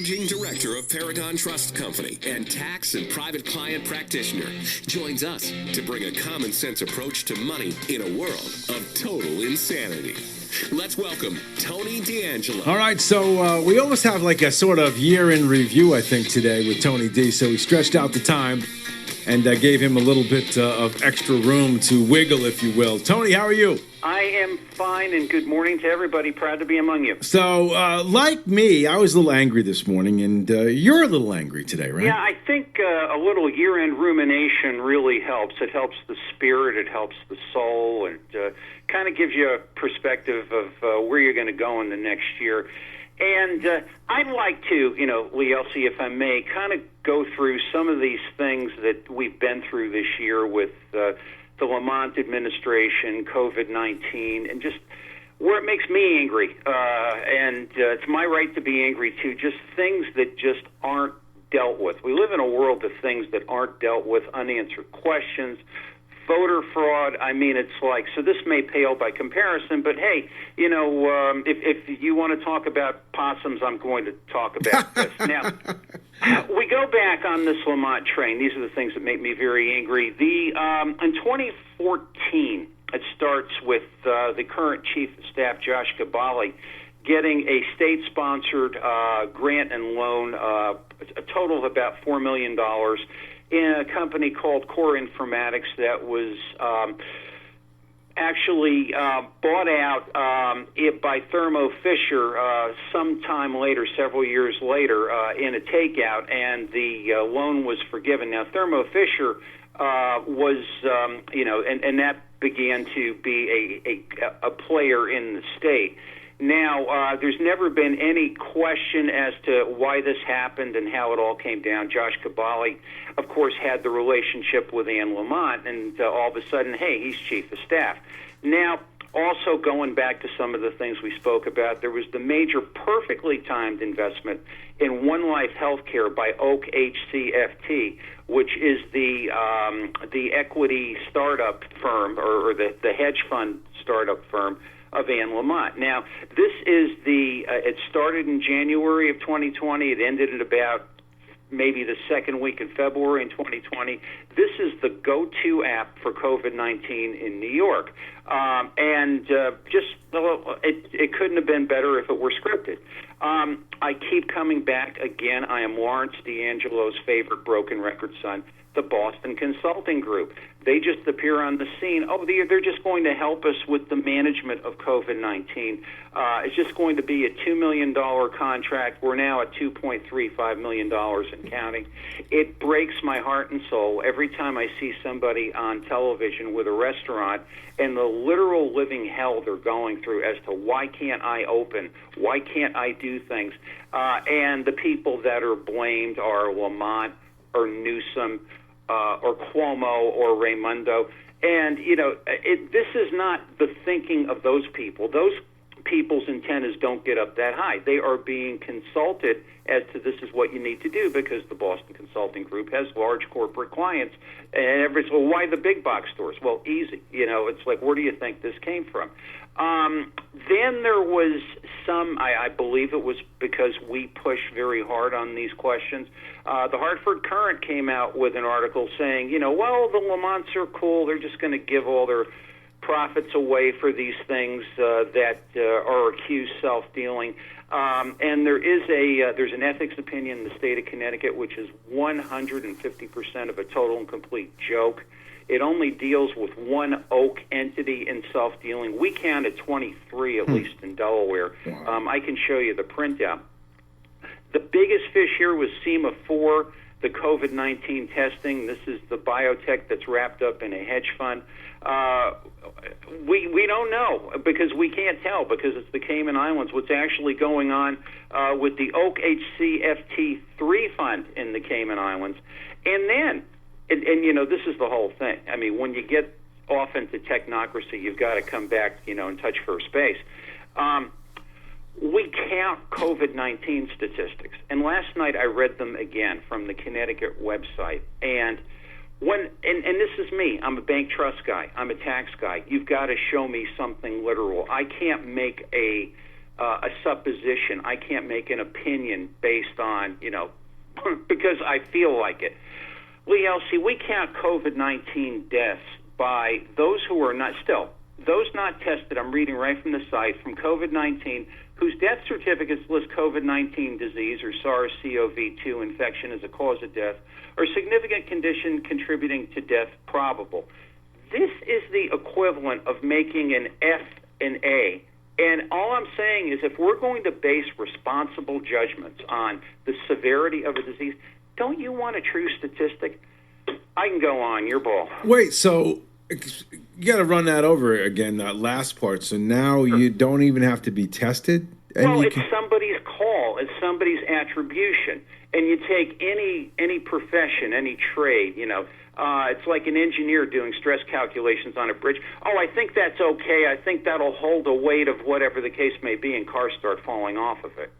managing director of Paragon Trust Company and tax and private client practitioner, joins us to bring a common sense approach to money in a world of total insanity. Let's welcome Tony D'Angelo. All right, so we almost have like a sort of year in review, I think, today with Tony D. So we stretched out the time and gave him a little bit of extra room to wiggle, if you will. Tony, how are you? I am fine, and good morning to everybody. Proud to be among you. So, like me, I was a little angry this morning, and you're a little angry today, right? Yeah, I think a little year-end rumination really helps. It helps the spirit, it helps the soul, and kind of gives you a perspective of where you're going to go in the next year. And I'd like to, Lee Elci, if I may, kind of go through some of these things that we've been through this year with the Lamont administration, COVID-19, and just where it makes me angry. And it's my right to be angry, too, just things that just aren't dealt with. We live in a world of things that aren't dealt with, unanswered questions, voter fraud. I mean, it's like, so this may pale by comparison, but hey, if you want to talk about possums, I'm going to talk about this. Now, we go back on this Lamont train. These are the things that make me very angry. In 2014, it starts with the current chief of staff, Josh Gabali, getting a state-sponsored grant and loan, a total of about $4 million, in a company called Core Informatics that was actually bought out by Thermo Fisher sometime later, several years later, in a takeout, and the loan was forgiven. Now, Thermo Fisher was, and that began to be a player in the state. Now, there's never been any question as to why this happened and how it all came down. Josh Gabali, of course, had the relationship with Ann Lamont, and all of a sudden, hey, he's chief of staff. Now, also going back to some of the things we spoke about, there was the major perfectly timed investment in One Life Healthcare by Oak HCFT, which is the equity startup firm or the hedge fund startup firm of Ann Lamont. Now, this is it started in January of 2020. It ended at about maybe the second week in February in 2020. This is the go-to app for COVID-19 in New York. It couldn't have been better if it were scripted. I keep coming back again. I am Lawrence D'Angelo's favorite broken record son, the Boston Consulting Group. They just appear on the scene. Oh, they're just going to help us with the management of COVID-19. It's just going to be a $2 million contract. We're now at $2.35 million and counting. It breaks my heart and soul every time I see somebody on television with a restaurant and the literal living hell they're going through as to why can't I open, why can't I do things. And the people that are blamed are Lamont or Newsom, or Cuomo or Raimondo. And, this is not the thinking of those people. Those people's antennas don't get up that high. They are being consulted as to this is what you need to do because the Boston Consulting Group has large corporate clients. And everybody's, well, why the big box stores? Well, easy. It's like, where do you think this came from? Then there was some, I believe it was because we pushed very hard on these questions. The Hartford Courant came out with an article saying, well, the Lamonts are cool. They're just going to give all their profits away for these things that are accused self-dealing. And there's an ethics opinion in the state of Connecticut, which is 150% of a total and complete joke. It only deals with one Oak entity in self-dealing. We counted 23, at least in Delaware. Wow. I can show you the printout. The biggest fish here was SEMA4, the COVID-19 testing. This is the biotech that's wrapped up in a hedge fund. We don't know because we can't tell because it's the Cayman Islands. What's actually going on with the Oak HCFT3 fund in the Cayman Islands. And then, and this is the whole thing. I mean, when you get off into technocracy, you've got to come back, and touch first base. We count COVID-19 statistics, and last night I read them again from the Connecticut website. And this is me. I'm a bank trust guy. I'm a tax guy. You've got to show me something literal. I can't make a a supposition. I can't make an opinion based on, because I feel like it. Lee Elci, we count COVID-19 deaths by those who are those not tested. I'm reading right from the site, from COVID-19, whose death certificates list COVID-19 disease or SARS-CoV-2 infection as a cause of death, or significant condition contributing to death probable. This is the equivalent of making an F and A. And all I'm saying is, if we're going to base responsible judgments on the severity of a disease, don't you want a true statistic? I can go on. Your ball. Wait, so you got to run that over again, that last part. So now you don't even have to be tested? And it's somebody's call. It's somebody's attribution. And you take any profession, any trade, it's like an engineer doing stress calculations on a bridge. Oh, I think that's okay. I think that'll hold the weight of whatever the case may be, and cars start falling off of it.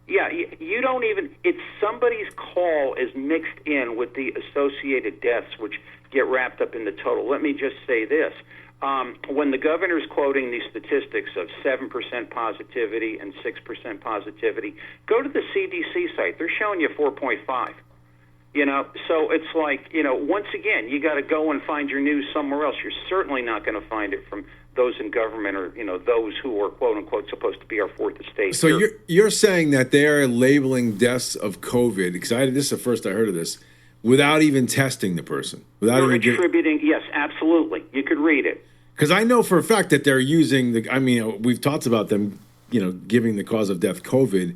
Yeah, you don't even, it's somebody's call is mixed in with the associated deaths, which get wrapped up in the total. Let me just say this. When the governor's quoting these statistics of 7% positivity and 6% positivity, go to the CDC site. They're showing you 4.5. So it's like, once again, you got to go and find your news somewhere else. You're certainly not going to find it from those in government or, those who are, quote unquote, supposed to be our fourth estate. So you're saying that they're labeling deaths of COVID, because this is the first I heard of this, without even testing the person? Without even attributing, yes, absolutely. You could read it. Because I know for a fact that they're using we've talked about them, giving the cause of death COVID,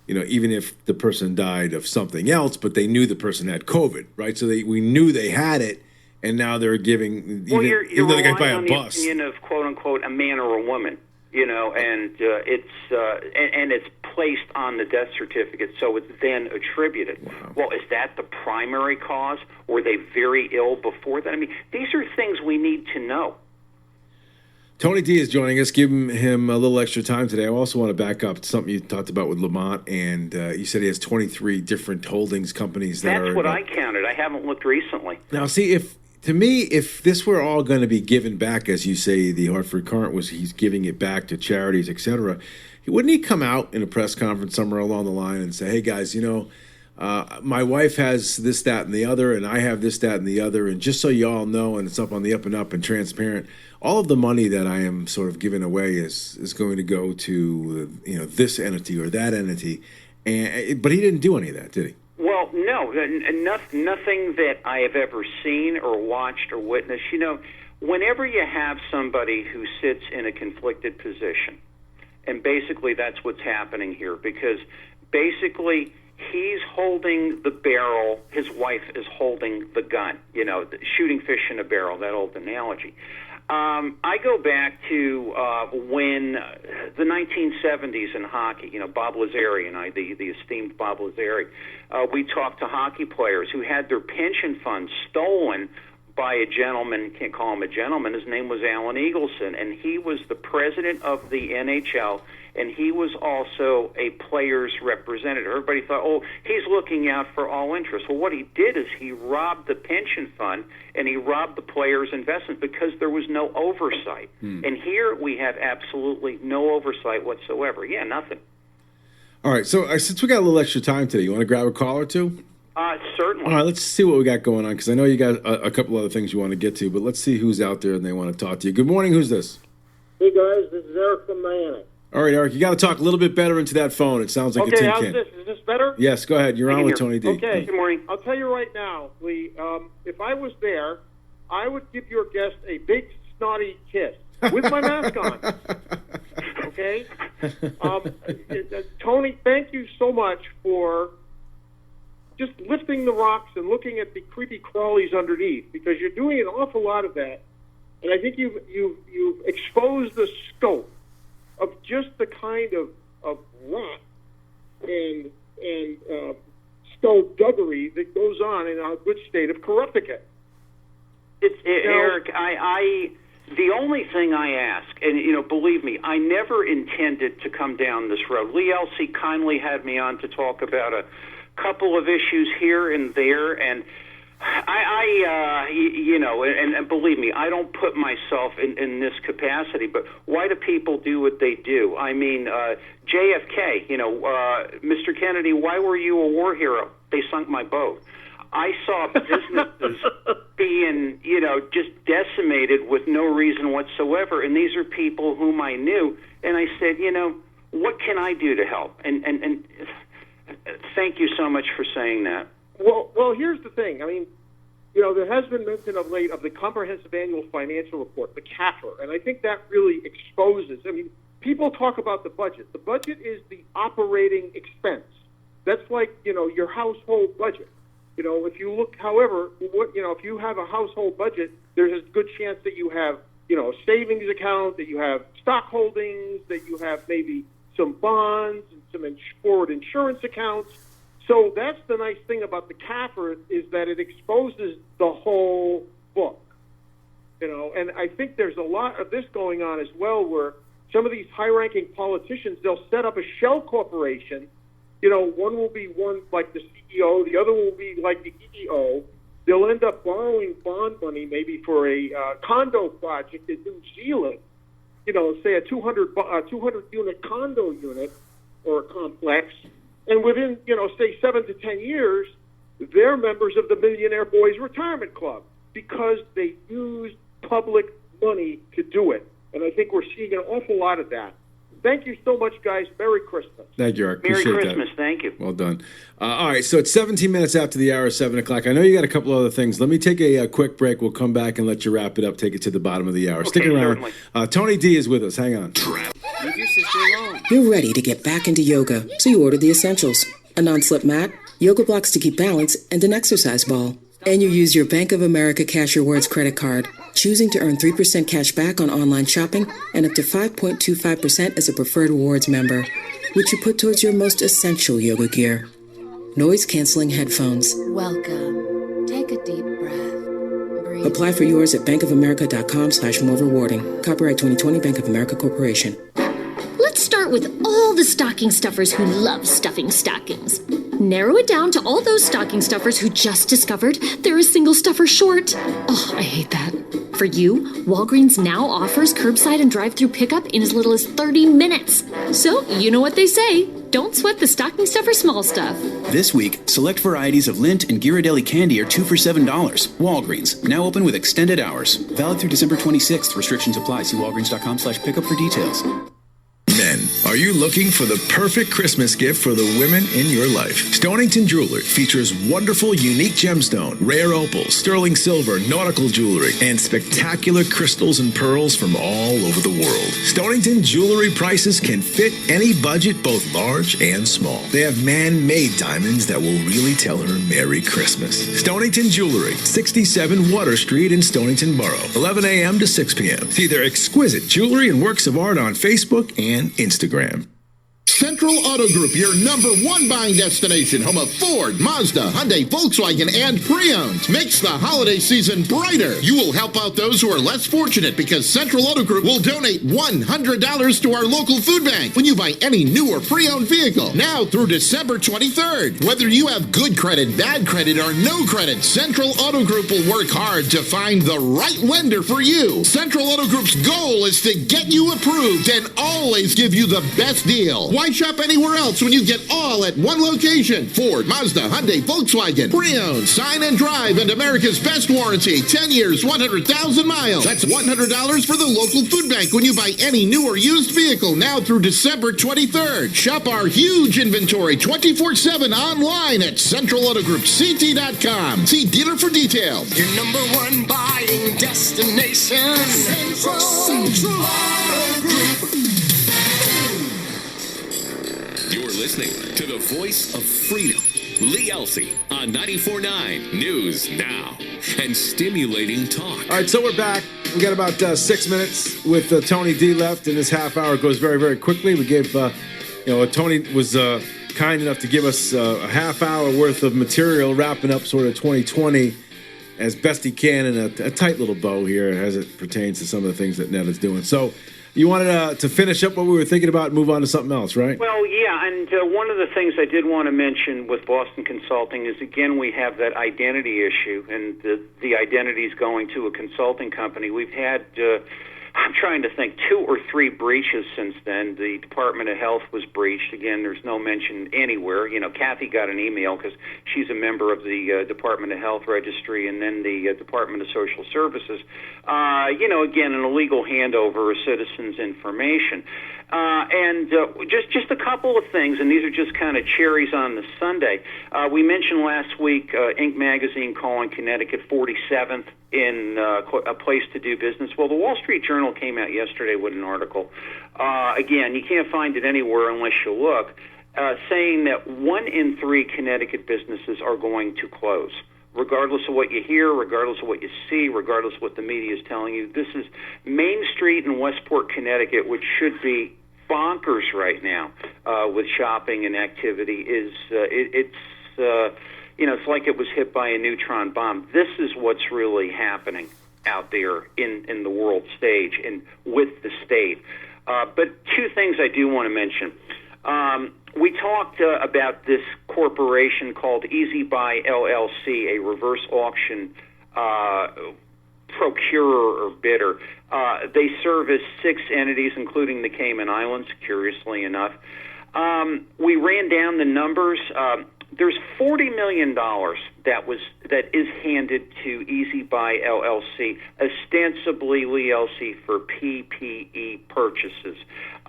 even if the person died of something else, but they knew the person had COVID, right? So we knew they had it, and now they're giving, even though they got by a bus. The opinion of, quote unquote, a man or a woman, and it's placed on the death certificate, so it's then attributed. Wow. Well, is that the primary cause? Were they very ill before that? I mean, these are things we need to know. Tony D is joining us. Give him a little extra time today. I also want to back up to something you talked about with Lamont, and you said he has 23 different holdings companies. That's what I counted. I haven't looked recently. Now, see, if this were all going to be given back, as you say, the Hartford Current he's giving it back to charities, etc., wouldn't he come out in a press conference somewhere along the line and say, hey, guys, my wife has this, that, and the other, and I have this, that, and the other, and just so you all know, and it's up on the up and up and transparent, all of the money that I am sort of giving away is going to go to this entity or that entity, but he didn't do any of that, did he? Well, no, nothing that I have ever seen or watched or witnessed. Whenever you have somebody who sits in a conflicted position, and basically that's what's happening here, because basically he's holding the barrel, his wife is holding the gun, shooting fish in a barrel, that old analogy. I go back to when the 1970s in hockey, Bob Lazari and I, the esteemed Bob Lazari, we talked to hockey players who had their pension funds stolen by a gentleman, can't call him a gentleman, his name was Alan Eagleson, and he was the president of the NHL, and he was also a player's representative. Everybody thought, oh, he's looking out for all interests. Well, what he did is he robbed the pension fund, and he robbed the player's investment because there was no oversight. And here we have absolutely no oversight whatsoever. Yeah, nothing. All right, so since we got a little extra time today, you want to grab a call or two? Certainly. All right, let's see what we got going on, because I know you got a couple other things you want to get to, but let's see who's out there and they want to talk to you. Good morning, who's this? Hey, guys, this is Eric from Miami. All right, Eric, you got to talk a little bit better into that phone. It sounds like a tin can. Okay, how's this? Is this better? Yes, go ahead. You're on with Tony D. Okay. Good morning. I'll tell you right now, Lee, if I was there, I would give your guest a big, snotty kiss with my mask on. Okay? Tony, thank you so much for just lifting the rocks and looking at the creepy crawlies underneath, because you're doing an awful lot of that. And I think you've exposed the scope of just the kind of rot and skullduggery that goes on in our good state of Connecticut. Eric, I the only thing I ask, and believe me, I never intended to come down this road. Lee Elci kindly had me on to talk about a couple of issues here and there, and And believe me, I don't put myself in this capacity, but why do people do what they do? I mean, JFK, Mr. Kennedy, why were you a war hero? They sunk my boat. I saw businesses being, just decimated with no reason whatsoever, and these are people whom I knew, and I said, what can I do to help? And thank you so much for saying that. Well, here's the thing. I mean, there has been mention of late of the Comprehensive Annual Financial Report, the CAFR, and I think that really exposes. I mean, people talk about the budget. The budget is the operating expense. That's like, your household budget. If you look, however, if you have a household budget, there's a good chance that you have, a savings account, that you have stock holdings, that you have maybe some bonds and some forward insurance accounts. So that's the nice thing about the CAFR is that it exposes the whole book, and I think there's a lot of this going on as well where some of these high-ranking politicians, they'll set up a shell corporation. One will be one like the CEO, the other will be like the EEO. They'll end up borrowing bond money maybe for a condo project in New Zealand, say a 200-unit condo unit or a complex. And within, say 7 to 10 years, they're members of the Millionaire Boys Retirement Club because they used public money to do it. And I think we're seeing an awful lot of that. Thank you so much, guys. Merry Christmas. Thank you, Eric. Merry Appreciate Christmas. that. Thank you. Well done. All right, so it's 17 minutes after the hour of 7 o'clock. I know you got a couple other things. Let me take a quick break. We'll come back and let you wrap it up, take it to the bottom of the hour. Stick around. Tony D is with us. Hang on. Leave your sister alone. You're ready to get back into yoga, so you order the essentials. A non-slip mat, yoga blocks to keep balance, and an exercise ball. And you use your Bank of America Cash Rewards credit card, choosing to earn 3% cash back on online shopping and up to 5.25% as a preferred rewards member, which you put towards your most essential yoga gear. Noise-canceling headphones. Welcome. Take a deep breath. Breathe. Apply for yours at bankofamerica.com/more rewarding. Copyright 2020 Bank of America Corporation. Let's start with all the stocking stuffers who love stuffing stockings. Narrow it down to all those stocking stuffers who just discovered they're a single stuffer short. Oh, I hate that. For you, Walgreens now offers curbside and drive-through pickup in as little as 30 minutes. So, you know what they say. Don't sweat the stocking stuffer small stuff. This week, select varieties of Lindt and Ghirardelli candy are 2 for $7. Walgreens, now open with extended hours. Valid through December 26th. Restrictions apply. See walgreens.com/pickup for details. Men, are you looking for the perfect Christmas gift for the women in your life? Stonington Jewelry features wonderful, unique gemstone, rare opals, sterling silver, nautical jewelry, and spectacular crystals and pearls from all over the world. Stonington Jewelry prices can fit any budget, both large and small. They have man-made diamonds that will really tell her Merry Christmas. Stonington Jewelry, 67 Water Street in Stonington Borough, 11 a.m. to 6 p.m. See their exquisite jewelry and works of art on Facebook and Instagram. Central Auto Group, your #1 buying destination, home of Ford, Mazda, Hyundai, Volkswagen, and pre-owned. Makes the holiday season brighter. You will help out those who are less fortunate because Central Auto Group will donate $100 to our local food bank when you buy any new or pre-owned vehicle. Now through December 23rd. Whether you have good credit, bad credit, or no credit, Central Auto Group will work hard to find the right lender for you. Central Auto Group's goal is to get you approved and always give you the best deal. Why shop anywhere else when you get all at one location? Ford, Mazda, Hyundai, Volkswagen, pre-owned, sign and drive, and America's best warranty, 10 years, 100,000 miles. That's $100 for the local food bank when you buy any new or used vehicle now through December 23rd. Shop our huge inventory 24/7 online at centralautogroup.ct.com. See dealer for details. Your #1 buying destination, Central Auto Group. You're listening to the voice of freedom, Lee Elci, on 94.9 News Now and stimulating talk. All right, so we're back. We got about 6 minutes with Tony D left, and this half hour goes very, very quickly. We gave, Tony was kind enough to give us a half hour worth of material, wrapping up sort of 2020 as best he can in a tight little bow here as it pertains to some of the things that Ned is doing. So you wanted to finish up what we were thinking about and move on to something else, right? Well, yeah, and one of the things I did want to mention with Boston Consulting is, again, we have that identity issue, and the identity is going to a consulting company. We've had, I'm trying to think, 2 or 3 breaches since then. The Department of Health was breached. Again, there's no mention anywhere. You know, Kathy got an email because she's a member of the Department of Health Registry, and then the Department of Social Services. You know, again, an illegal handover of citizens' information. And just a couple of things, and these are just kind of cherries on the sundae. We mentioned last week Inc. magazine calling Connecticut 47th in a place to do business. Well, the Wall Street Journal came out yesterday with an article. Again, you can't find it anywhere unless you look, saying that 1 in 3 Connecticut businesses are going to close. Regardless of what you hear, regardless of what you see, regardless of what the media is telling you, this is Main Street in Westport, Connecticut, which should be bonkers right now with shopping and activity. It's you know, it's like it was hit by a neutron bomb. This is what's really happening out there in the world stage and with the state. But 2 things I do want to mention. We talked about this corporation called Easy Buy LLC, a reverse auction procurer or bidder. They service 6 entities, including the Cayman Islands, curiously enough. We ran down the numbers. There's $40 million that is handed to Easy Buy LLC, ostensibly Lee Elci, for PPE purchases.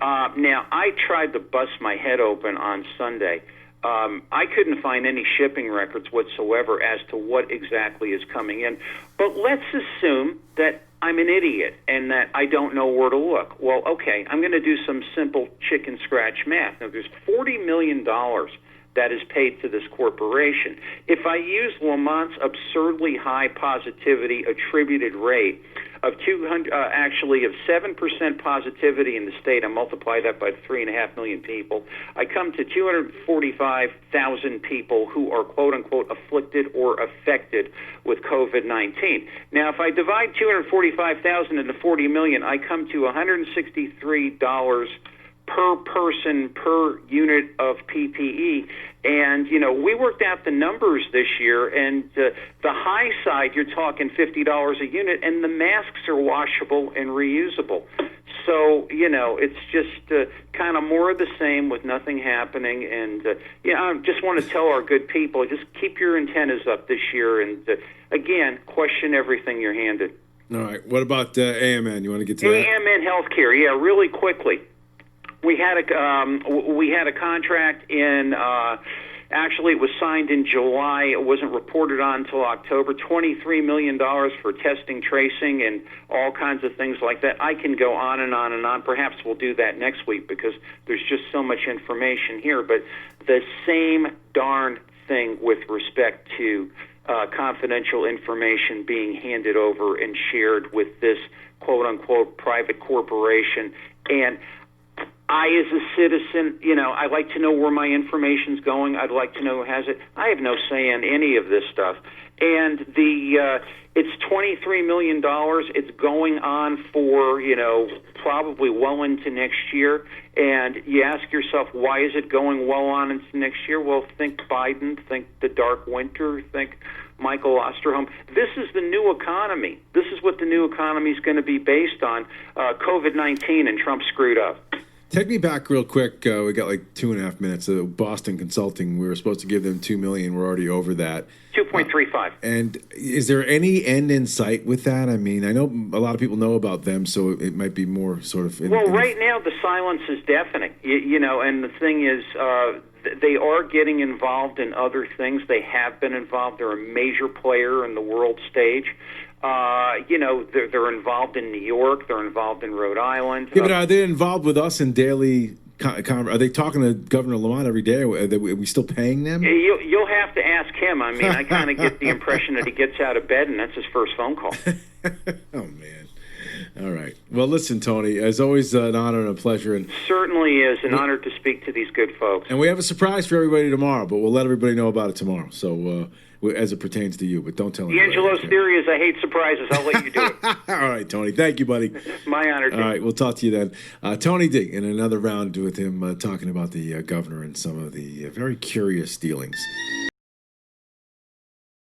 Now, I tried to bust my head open on Sunday. I couldn't find any shipping records whatsoever as to what exactly is coming in. But let's assume that I'm an idiot and that I don't know where to look. Well, okay, I'm going to do some simple chicken scratch math. Now, there's $40 million that is paid to this corporation. If I use Lamont's absurdly high positivity attributed rate of 7% positivity in the state, I multiply that by 3.5 million people, I come to 245,000 people who are quote unquote afflicted or affected with COVID-19. Now, if I divide 245,000 into 40 million, I come to $163 per person per unit of PPE. And, you know, we worked out the numbers this year, and the high side, you're talking $50 a unit, and the masks are washable and reusable. So, you know, it's just kind of more of the same with nothing happening. And, I just want to tell our good people, just keep your antennas up this year and, again, question everything you're handed. All right. What about AMN? You want to get to that? AMN Healthcare, yeah, really quickly. We had a contract in. Actually, it was signed in July. It wasn't reported on until October. $23 million for testing, tracing, and all kinds of things like that. I can go on and on and on. Perhaps we'll do that next week because there's just so much information here. But the same darn thing with respect to confidential information being handed over and shared with this quote-unquote private corporation. And I, as a citizen, I like to know where my information's going. I'd like to know who has it. I have no say in any of this stuff. And it's $23 million. It's going on for, probably well into next year. And you ask yourself, why is it going well on into next year? Well, think Biden, think the dark winter, think Michael Osterholm. This is the new economy. This is what the new economy is going to be based on. COVID-19, and Trump screwed up. Take me back real quick. We got like 2.5 minutes. Boston Consulting, we were supposed to give them $2 million. We're already over that. 2.35. And is there any end in sight with that? I mean, I know a lot of people know about them, so it might be more sort of. Right now the silence is deafening. And the thing is, they are getting involved in other things. They have been involved. They're a major player in the world stage. They're involved in New York. They're involved in Rhode Island. Yeah, but are they involved with us in daily? Are they talking to Governor Lamont every day? Are we still paying them? You'll have to ask him. I mean, I kind of get the impression that he gets out of bed and that's his first phone call. Oh man! All right. Well, listen, Tony, as always, an honor and a pleasure. And Certainly is an honor to speak to these good folks. And we have a surprise for everybody tomorrow, but we'll let everybody know about it tomorrow. So, as it pertains to you, but don't tell anybody. Angelo's theory is I hate surprises. I'll let you do it. All right, Tony. Thank you, buddy. My honor. All right, we'll talk to you then. Tony D, in another round with him talking about the governor and some of the very curious dealings.